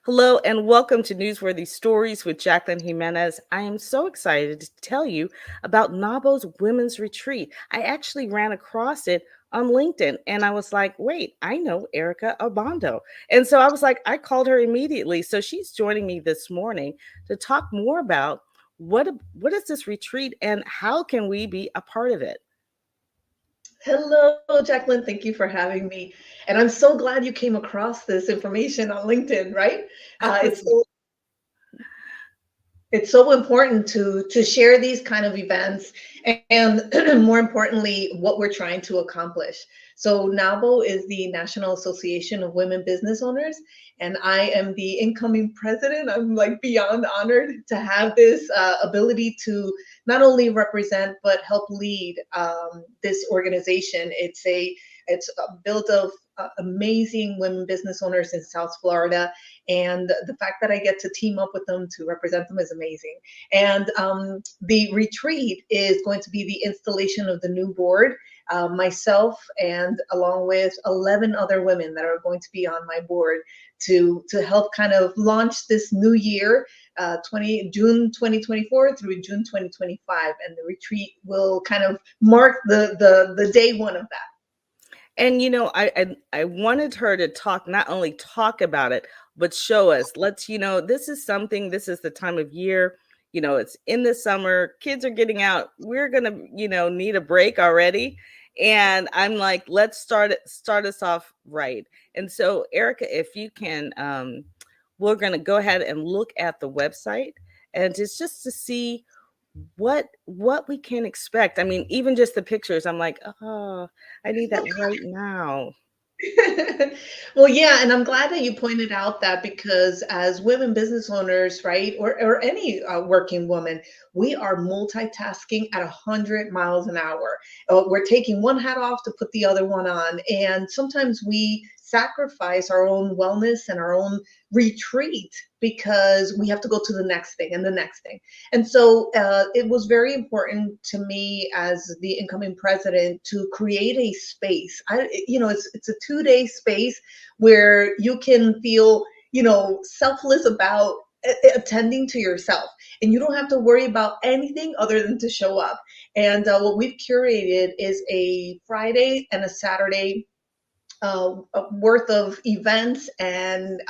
Hello and welcome to Newsworthy Stories with Jacqueline Jimenez. I am so excited to tell you about NABO's Women's Retreat. I actually ran across it on LinkedIn and I was like, wait, I know Erica Abando. And so I was like, I called her immediately. So she's joining me this morning to talk more about what is this retreat and how can we be a part of it? Hello, Jacqueline. Thank you for having me. And I'm so glad you came across this information on LinkedIn, right? Uh, it's so, it's so important to share these kind of events and more importantly, what we're trying to accomplish. So NABO is the National Association of Women Business Owners, and I am the incoming president. I'm like beyond honored to have this ability to not only represent but help lead this organization. It's built of amazing women business owners in South Florida, and the fact that I get to team up with them to represent them is amazing. And the retreat is going to be the installation of the new board. Myself and along with 11 other women that are going to be on my board to help kind of launch this new year, June 2024 through June 2025, and the retreat will kind of mark the day one of that. And I wanted her to talk, not only talk about it, but show us. This is something, this is the time of year, it's in the summer, kids are getting out. We're gonna, need a break already. And I'm like, let's start us off right. And so, Erica, if you can, we're gonna go ahead and look at the website and just to see what we can expect. I mean, even just the pictures, I'm like, oh, I need that right now. Well, yeah, and I'm glad that you pointed out that because as women business owners, right, or any working woman, we are multitasking at 100 miles an hour. We're taking one hat off to put the other one on, and sometimes we sacrifice our own wellness and our own retreat because we have to go to the next thing and the next thing. And so it was very important to me as the incoming president to create a space. It's a 2 day space where you can feel, selfless about attending to yourself, and you don't have to worry about anything other than to show up. And what we've curated is a Friday and a Saturday worth of events and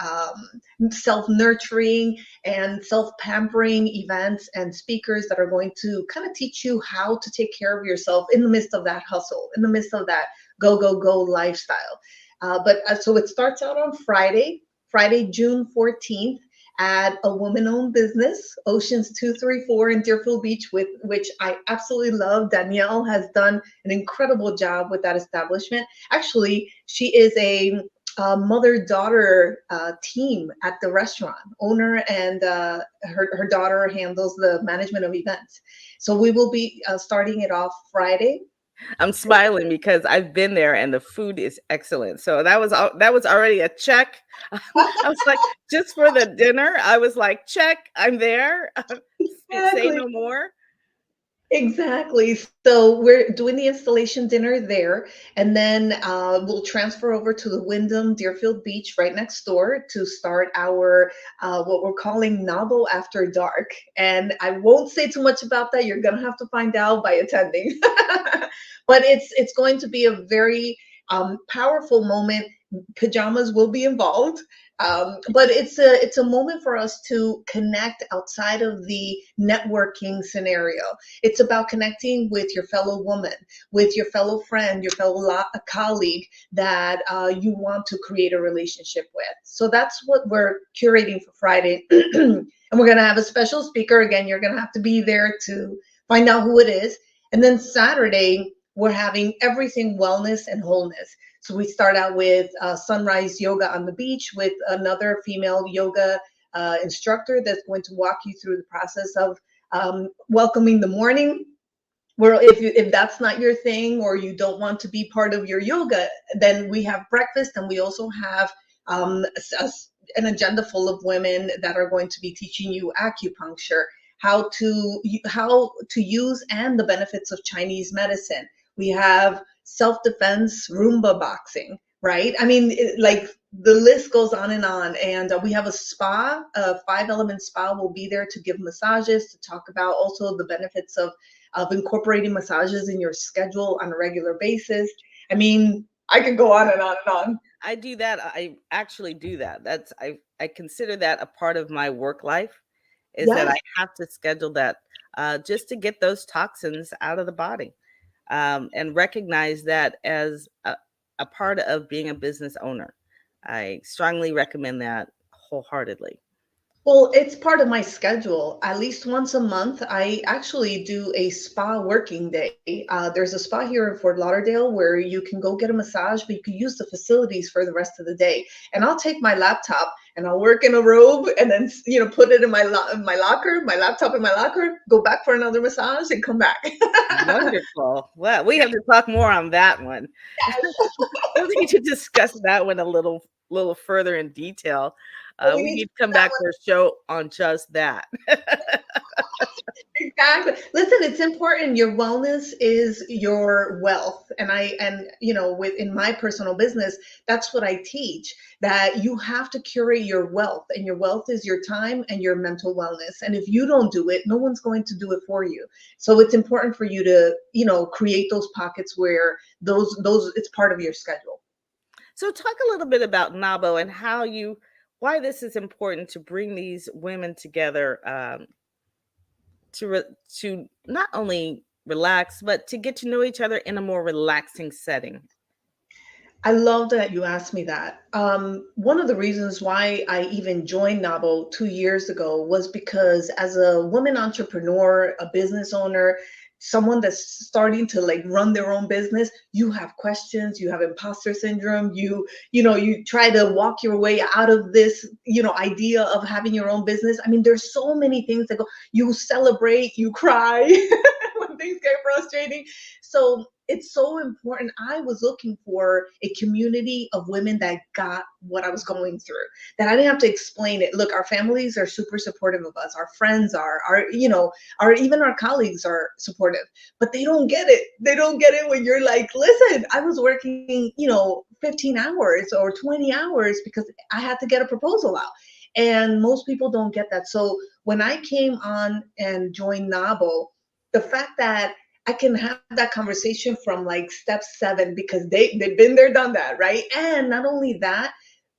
self-nurturing and self-pampering events and speakers that are going to kind of teach you how to take care of yourself in the midst of that hustle, in the midst of that go, go, go lifestyle. So it starts out on Friday, June 14th, at a woman-owned business, Oceans 234 in Deerfield Beach, with which I absolutely love. Danielle has done an incredible job with that establishment. Actually, she is a mother-daughter team at the restaurant. Owner and her daughter handles the management of events. So we will be starting it off Friday. I'm smiling because I've been there and the food is excellent. So that was already a check. I was like, just for the dinner, I was like, check, I'm there. Say Exactly. no more. Exactly. So we're doing the installation dinner there, and then we'll transfer over to the Wyndham Deerfield Beach right next door to start our what we're calling Novel After Dark. And I won't say too much about that. You're gonna have to find out by attending. But it's going to be a very powerful moment. Pajamas will be involved, but it's a moment for us to connect outside of the networking scenario. It's about connecting with your fellow woman, with your fellow friend, your fellow colleague that you want to create a relationship with. So that's what we're curating for Friday. And we're going to have a special speaker. Again, you're going to have to be there to find out who it is. And then Saturday, we're having everything wellness and wholeness. So we start out with sunrise yoga on the beach with another female yoga instructor that's going to walk you through the process of welcoming the morning. Where if that's not your thing or you don't want to be part of your yoga, then we have breakfast, and we also have an agenda full of women that are going to be teaching you acupuncture, how to use and the benefits of Chinese medicine. We have self-defense Roomba boxing, right? I mean, like the list goes on and on. And we have a spa, a 5 element spa will be there to give massages, to talk about also the benefits of incorporating massages in your schedule on a regular basis. I mean, I could go on and on and on. I do that. I actually do that. I consider that a part of my work life is that I Yes. have to schedule that just to get those toxins out of the body, and recognize that as a part of being a business owner. I strongly recommend that wholeheartedly. Well, it's part of my schedule. At least once a month, I actually do a spa working day. There's a spa here in Fort Lauderdale where you can go get a massage, but you can use the facilities for the rest of the day. And I'll take my laptop and I'll work in a robe and then put it in my locker, my laptop in my locker, go back for another massage and come back. Wonderful. Well, we have to talk more on that one. We'll need to discuss that one a little further in detail. We We need to need to do come that back for a show on just that. Exactly. Listen, it's important. Your wellness is your wealth. And with in my personal business, that's what I teach, that you have to curate your wealth, and your wealth is your time and your mental wellness. And if you don't do it, no one's going to do it for you. So it's important for you to, create those pockets where those it's part of your schedule. So talk a little bit about NABO and why this is important to bring these women together, to not only relax, but to get to know each other in a more relaxing setting. I love that you asked me that. One of the reasons why I even joined NABO 2 years ago was because as a woman entrepreneur, a business owner, someone that's starting to like run their own business, you have questions, you have imposter syndrome, you try to walk your way out of this, idea of having your own business. I mean, there's so many things that go, you celebrate, you cry when things get frustrating. So it's so important. I was looking for a community of women that got what I was going through, that I didn't have to explain it. Look, our families are super supportive of us. Our friends are, even our colleagues are supportive, but they don't get it. They don't get it when you're like, listen, I was working, 15 hours or 20 hours because I had to get a proposal out. And most people don't get that. So when I came on and joined NABO, the fact that I can have that conversation from like step 7 because they've been there, done that, right? And not only that,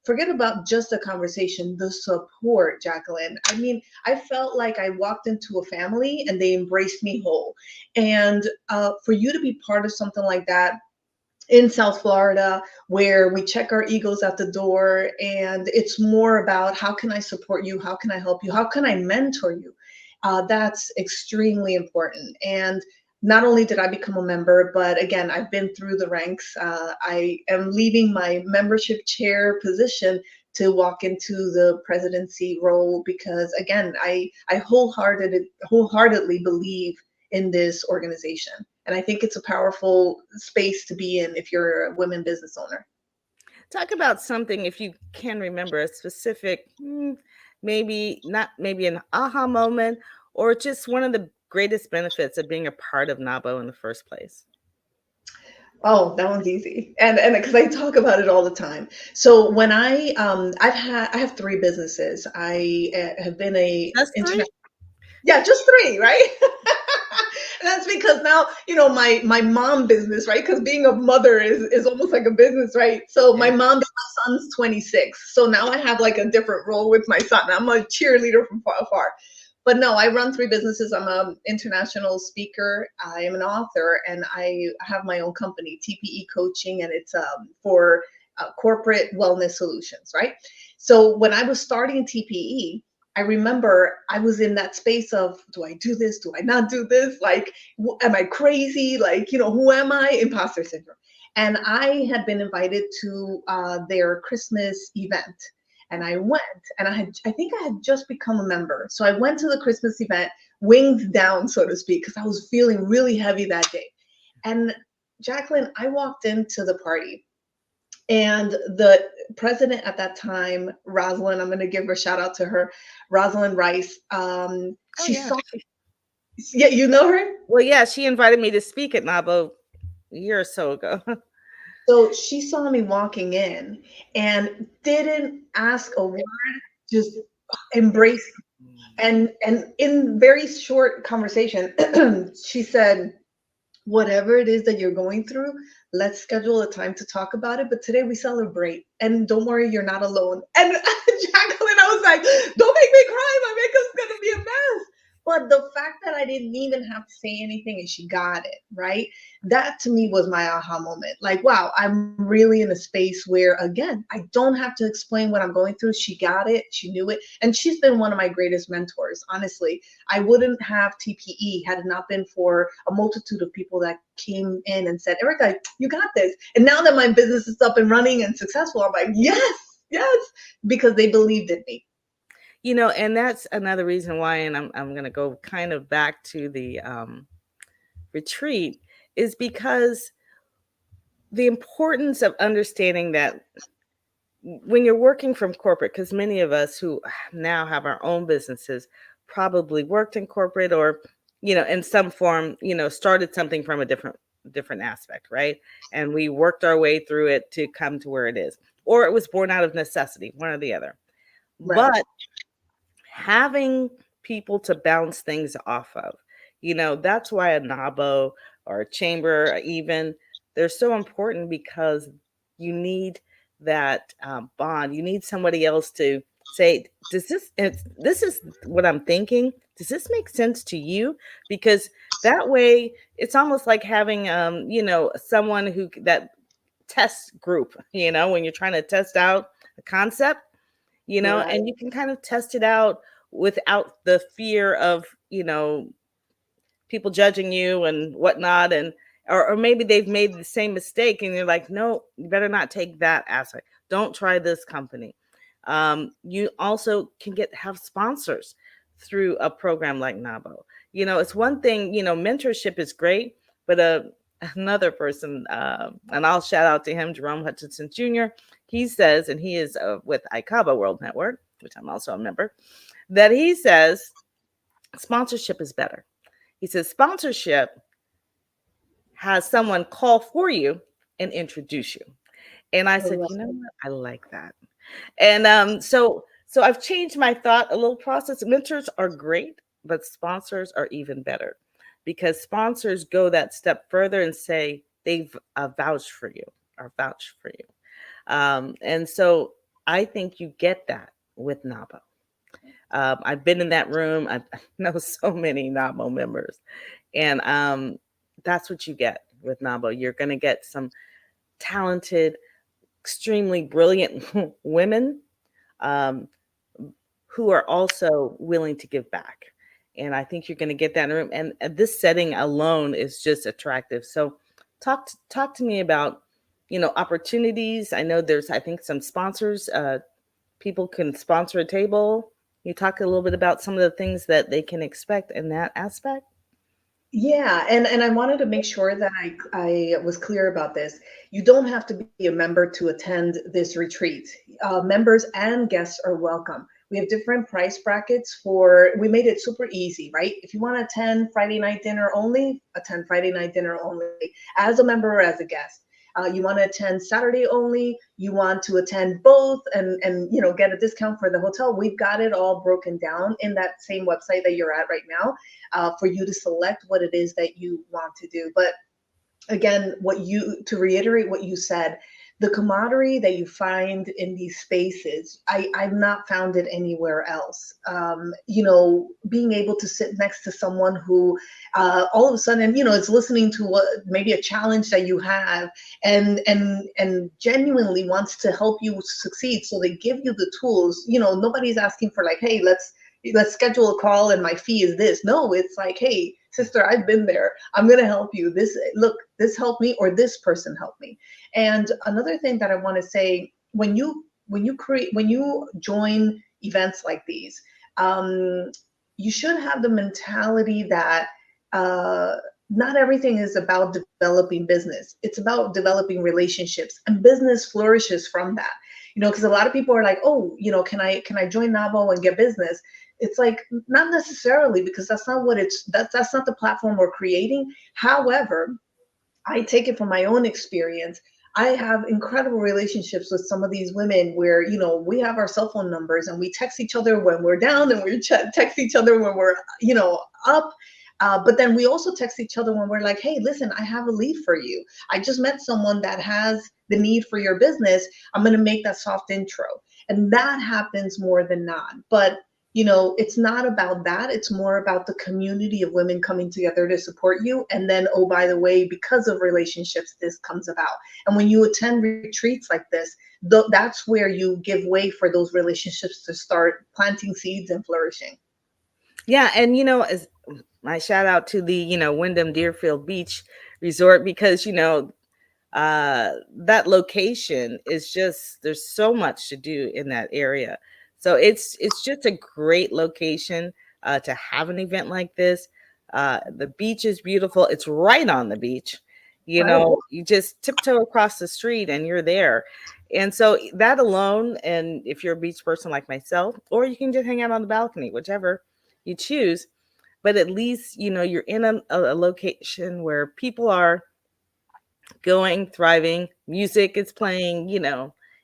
forget about just the conversation, the support, Jacqueline. I mean, I felt like I walked into a family and they embraced me whole. And for you to be part of something like that in South Florida, where we check our egos at the door, and it's more about how can I support you? How can I help you? How can I mentor you? That's extremely important. And not only did I become a member, but again, I've been through the ranks. I am leaving my membership chair position to walk into the presidency role because, again, I wholeheartedly believe in this organization. And I think it's a powerful space to be in if you're a women business owner. Talk about something, if you can remember a specific, maybe not maybe an aha moment, or just one of the greatest benefits of being a part of NABO in the first place. Oh, that one's easy. And because I talk about it all the time. So when I have 3 businesses. I have been a Just internet. three? Yeah, just 3, right? That's because now, my mom business, right? Because being a mother is almost like a business, right? So Yeah. my son's 26. So now I have like a different role with my son. I'm a cheerleader from afar. But no, I run 3 businesses. I'm an international speaker. I am an author, and I have my own company, TPE Coaching, and it's for corporate wellness solutions, right? So when I was starting TPE, I remember I was in that space of, do I do this? Do I not do this? Like, am I crazy? Like, who am I? Imposter syndrome. And I had been invited to their Christmas event. And I went, and I think I had just become a member. So I went to the Christmas event, wings down, so to speak, because I was feeling really heavy that day. And Jacqueline, I walked into the party, and the president at that time, Rosalind, I'm going to give her a shout out to her, Rosalind Rice. Oh She yeah. saw, yeah, you know her? Well, yeah, she invited me to speak at NABO a year or so ago. So she saw me walking in and didn't ask a word, just embraced. And in very short conversation, she said, whatever it is that you're going through, let's schedule a time to talk about it. But today we celebrate. And don't worry, you're not alone. And Jacqueline, I was like, don't make me cry. My makeup's going to be a mess. But the fact that I didn't even have to say anything and she got it, right? That to me was my aha moment. Like, wow, I'm really in a space where, again, I don't have to explain what I'm going through. She got it. She knew it. And she's been one of my greatest mentors, honestly. I wouldn't have TPE had it not been for a multitude of people that came in and said, Erica, you got this. And now that my business is up and running and successful, I'm like, yes, yes, because they believed in me. And that's another reason why, and I'm going to go kind of back to the retreat, is because the importance of understanding that when you're working from corporate, because many of us who now have our own businesses probably worked in corporate or, in some form, started something from a different aspect, right? And we worked our way through it to come to where it is, or it was born out of necessity, one or the other. Right. But having people to bounce things off of, that's why a NABO or a chamber, even, they're so important, because you need that bond. You need somebody else to say, this is what I'm thinking. Does this make sense to you? Because that way it's almost like having someone who that test group, when you're trying to test out a concept, Right. and you can kind of test it out without the fear of, people judging you and whatnot. And, or maybe they've made the same mistake and you're like, no, you better not take that aspect. Don't try this company. You also can have sponsors through a program like NABO. It's one thing, mentorship is great, but another person, and I'll shout out to him, Jerome Hutchinson Jr. He says, and he is with ICABA World Network, which I'm also a member, that he says sponsorship is better. He says sponsorship has someone call for you and introduce you. And I I said, love you know it. what? I like that. And so I've changed my thought a little process. Mentors are great, but sponsors are even better, because sponsors go that step further and say they've vouched for you or vouched for you. And so I think you get that with NABO. I've been in that room. I know so many NABO members, and that's what you get with NABO. You're going to get some talented, extremely brilliant women, um, who are also willing to give back. And I think you're going to get that in a room. And this setting alone is just attractive. So talk to me about, opportunities. I know there's, I think, some sponsors. People can sponsor a table. You talk a little bit about some of the things that they can expect in that aspect. Yeah, and I wanted to make sure that I was clear about this. You don't have to be a member to attend this retreat. Members and guests are welcome. We have different price brackets for, we made it super easy, right? If you want to attend Friday night dinner only, attend Friday night dinner only as a member or as a guest. You want to attend Saturday only, you want to attend both and get a discount for the hotel. We've got it all broken down in that same website that you're at right now, for you to select what it is that you want to do. But again, to reiterate what you said, the camaraderie that you find in these spaces, I've not found it anywhere else. Being able to sit next to someone who, all of a sudden, is listening to what maybe a challenge that you have, and genuinely wants to help you succeed. So they give you the tools. Nobody's asking for, like, hey, let's schedule a call and my fee is this. No, it's like, hey, sister, I've been there. I'm going to help you. This helped me, or this person helped me. And another thing that I want to say, when you join events like these, you should have the mentality that, uh, not everything is about developing business. It's about developing relationships, and business flourishes from that. Because a lot of people are like, oh, can I join Navo and get business? It's like, not necessarily, because that's not the platform we're creating. However, I take it from my own experience. I have incredible relationships with some of these women where, we have our cell phone numbers and we text each other when we're down and we text each other when we're, up. But then we also text each other when we're like, hey, listen, I have a lead for you. I just met someone that has the need for your business. I'm going to make that soft intro. And that happens more than not. But it's not about that. It's more about the community of women coming together to support you. And then, oh, by the way, because of relationships, this comes about. And when you attend retreats like this, that's where you give way for those relationships to start planting seeds and flourishing. Yeah, and as my shout out to the Wyndham Deerfield Beach Resort, because that location is just, there's so much to do in that area. So it's just a great location to have an event like this. The beach is beautiful. It's right on the beach. Right. You just tiptoe across the street and you're there. And so that alone, and if you're a beach person like myself, or you can just hang out on the balcony, whichever you choose, but at least you're in a location where people are going, thriving, music is playing,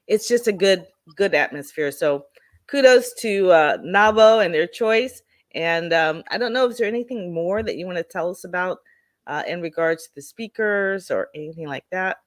it's just a good atmosphere. So kudos to Navo and their choice. And I don't know, is there anything more that you want to tell us about in regards to the speakers or anything like that?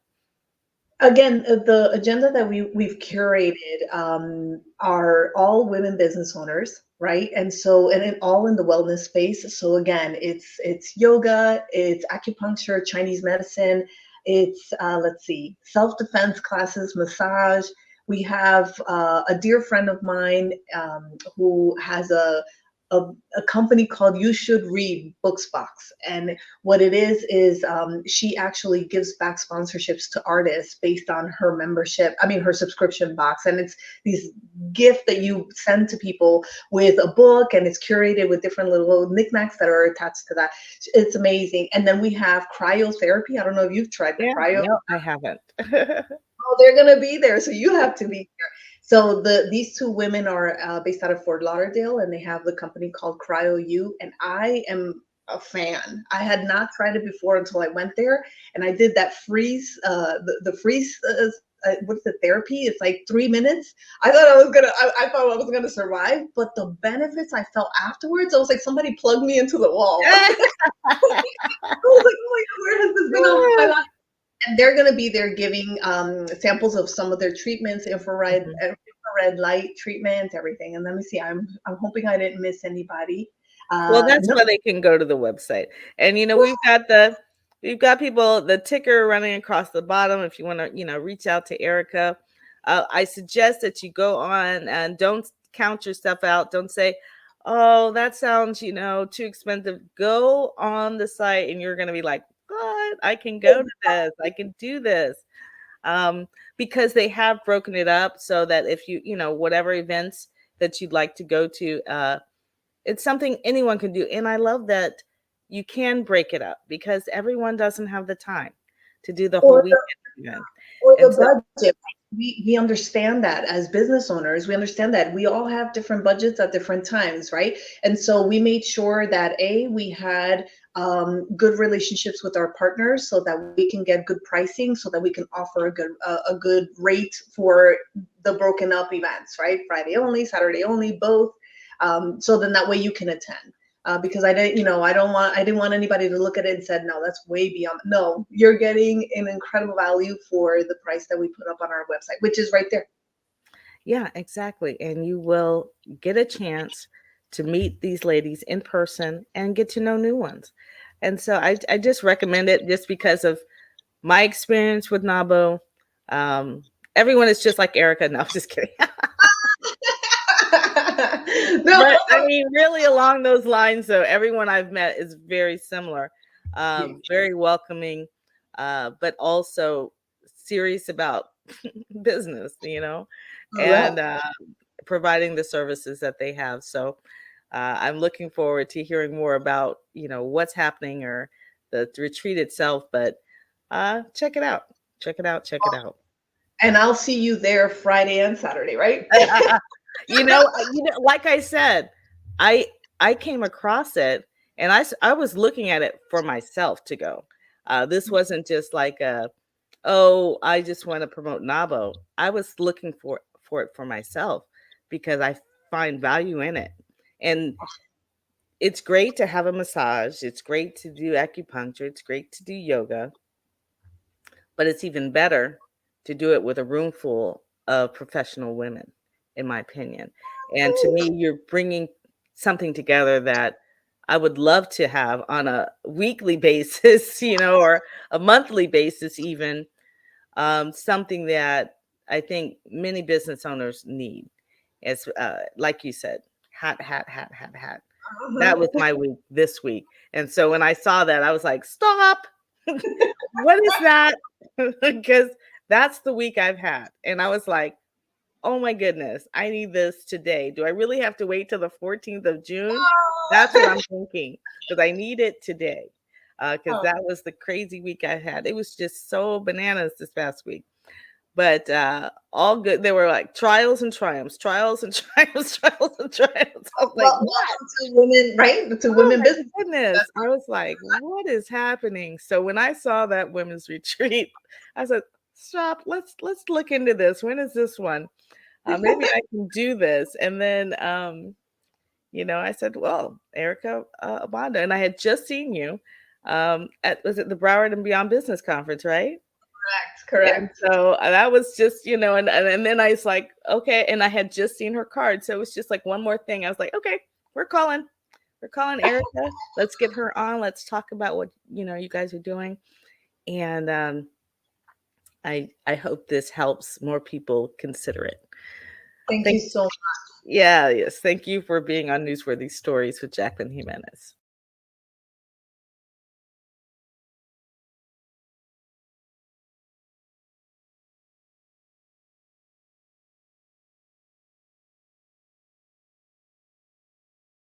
Again, the agenda that we've curated are all women business owners, right? And so, and it all in the wellness space. So again, it's yoga, it's acupuncture, Chinese medicine, it's let's see, self defense classes, massage. We have a dear friend of mine who has a, a company called You Should Read Books Box. And what it is she actually gives back sponsorships to artists based on her membership, I mean, her subscription box. And it's these gift that you send to people with a book, and it's curated with different little knickknacks that are attached to that. It's amazing. And then we have cryotherapy. I don't know if you've tried the Yeah, cryo. no, I haven't. Oh, they're gonna be there, so you have to be here. So these two women are based out of Fort Lauderdale, and they have the company called Cryo U, and I am a fan. I had not tried it before until I went there, and I did that freeze, the freeze. What's the therapy? It's like 3 minutes. I thought I was gonna survive, but the benefits I felt afterwards, I was like somebody plugged me into the wall. I was like, oh my god, where has this been all my life? And they're going to be there giving samples of some of their treatments, Mhm. infrared light treatment, everything. And let me see, I'm hoping I didn't miss anybody. Well, that's No, why they can go to the website. And we've got people, the ticker running across the bottom if you want to, reach out to Erica. I suggest that you go on and don't count your stuff out. Don't say, "Oh, that sounds, too expensive." Go on the site and you're going to be like, "What? I can go to this. I can do this." Um, because they have broken it up so that if whatever events that you'd like to go to, it's something anyone can do. And I love that you can break it up because everyone doesn't have the time to do the whole or weekend event. And so, the budget. We understand that as business owners, we understand that we all have different budgets at different times, right? And so we made sure that we had good relationships with our partners so that we can get good pricing, so that we can offer a good rate for the broken up events, right? Friday only, Saturday only, both. So then that way you can attend. Because I didn't want anybody to look at it and said, no, that's way beyond. No, you're getting an incredible value for the price that we put up on our website, which is right there. yeah, exactly. And you will get a chance to meet these ladies in person and get to know new ones. And so I just recommend it just because of my experience with Nabo. Um, Everyone is just like Erica. No, I'm just kidding. No, But I mean, really along those lines, though, everyone I've met is very similar, very welcoming, but also serious about business, and correct. providing the services that they have. So I'm looking forward to hearing more about, what's happening or the retreat itself. But check it out. Check it out. Check it out. And I'll see you there Friday and Saturday, right? Like I said, I I came across it and I was looking at it for myself to go. This wasn't just like a "Oh, I just wanna promote NABO." I was looking for it for myself because I find value in it, and it's great to have a massage, it's great to do acupuncture, it's great to do yoga, but it's even better to do it with a room full of professional women, in my opinion. And to me, you're bringing something together that I would love to have on a weekly basis, or a monthly basis, even something that I think many business owners need. It's like you said, hat, hat, hat, hat, hat. That was Uh-huh. my week this week. And so when I saw that, I was like, stop. What is that? Because that's the week I've had. And I was like, oh my goodness, I need this today. Do I really have to wait till the 14th of June? That's what I'm thinking, because I need it today. Because Oh, that was the crazy week I had. It was just so bananas this past week. But all good. There were like trials and trials and trials, trials and trials. I was like, well, what? welcome to women, right? To Oh women my business. goodness. I was like, "What is happening?" So when I saw that women's retreat, I said, "Stop, let's look into this. When is this one? Maybe I can do this." And then, I said, "Well, Erica Abanda," and I had just seen you at was it the Broward and Beyond Business Conference, right? Correct, And correct. so that was just, and then I was like, okay, and I had just seen her card, so it was just like one more thing. I was like, okay, we're calling. We're calling Erica. Let's get her on. Let's talk about what you guys are doing. And I hope this helps more people consider it. Thank you Thank so Yeah, yes. Thank you for being on Newsworthy Stories with Jacqueline Jimenez.